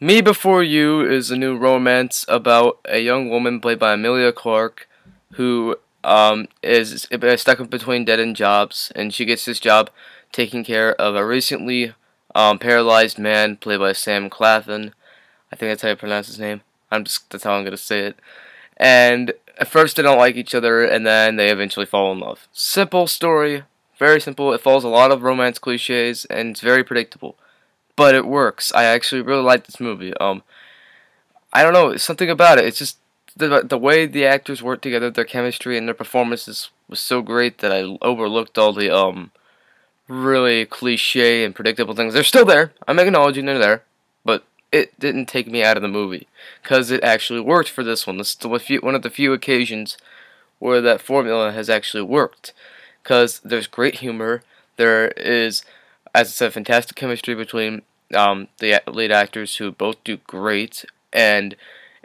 Me Before You is a new romance about a young woman played by Emilia Clarke who is stuck between dead-end jobs, and she gets this job taking care of a recently paralyzed man played by Sam Claflin. I think that's how you pronounce his name. That's how I'm gonna say it. And at first they don't like each other, and then they eventually fall in love. Simple story, very simple. It follows a lot of romance cliches, and it's very predictable. But it works. I actually really like this movie. I don't know, something about it. It's just the way the actors work together, their chemistry and their performances was so great that I overlooked all the really cliche and predictable things. They're still there. I'm acknowledging they're there, but it didn't take me out of the movie because it actually worked for this one. This is one of the few occasions where that formula has actually worked because there's great humor. There is, as I said, fantastic chemistry between the lead actors who both do great, and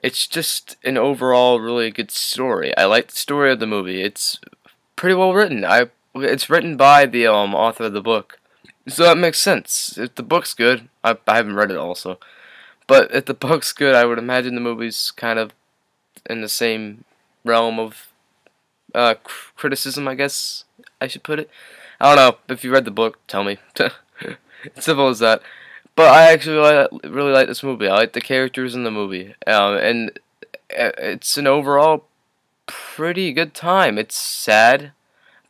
it's just an overall really good story. I like the story of the movie. It's pretty well written. It's written by the author of the book, so that makes sense. If the book's good, I haven't read it also, but if the book's good, I would imagine the movie's kind of in the same realm of criticism, I guess I should put it. I don't know. If you read the book, tell me. Simple as that. But I actually really like this movie. I like the characters in the movie, and it's an overall pretty good time. It's sad,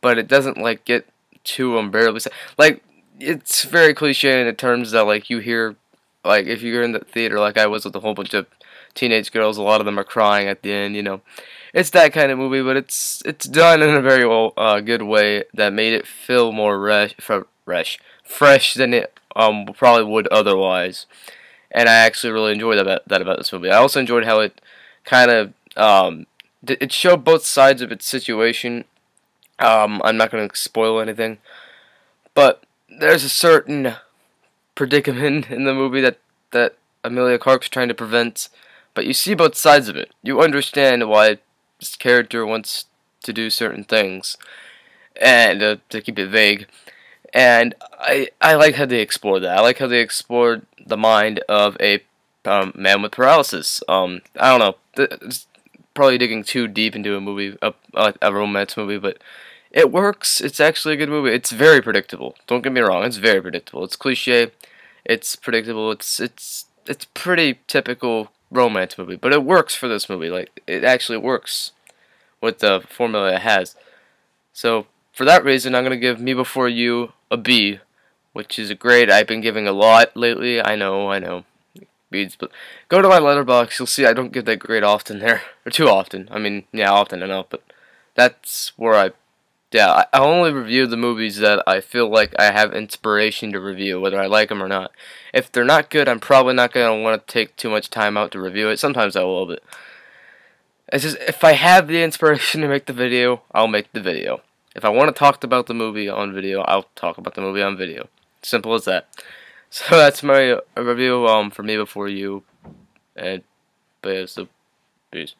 but it doesn't like get too unbearably sad. Like, it's very cliche in the terms that like you hear, like if you're in the theater like I was with a whole bunch of teenage girls, a lot of them are crying at the end. You know, it's that kind of movie, but it's done in a very good way that made it feel more fresh than it probably would otherwise. And I actually really enjoyed that about this movie. I also enjoyed how it kind of it showed both sides of its situation. I'm not going to spoil anything, but there's a certain predicament in the movie that Emilia Clarke's trying to prevent, but you see both sides of it. You understand why this character wants to do certain things, and to keep it vague. And I like how they explored that. I like how they explored the mind of a man with paralysis. I don't know. It's probably digging too deep into a movie, a romance movie, but it works. It's actually a good movie. It's very predictable. Don't get me wrong. It's very predictable. It's cliche. It's predictable. It's pretty typical romance movie, but it works for this movie. Like, it actually works with the formula it has. So for that reason, I'm gonna give Me Before You a B, which is a grade I've been giving a lot lately. I know, B's, but go to my letterbox. You'll see I don't give that grade often there, or too often. I mean, yeah, often enough, but that's where I only review the movies that I feel like I have inspiration to review, whether I like them or not. If they're not good, I'm probably not gonna want to take too much time out to review it. Sometimes I will, but it's just if I have the inspiration to make the video, I'll make the video. If I want to talk about the movie on video, I'll talk about the movie on video. Simple as that. So that's my review for Me Before You, and but yeah, so peace.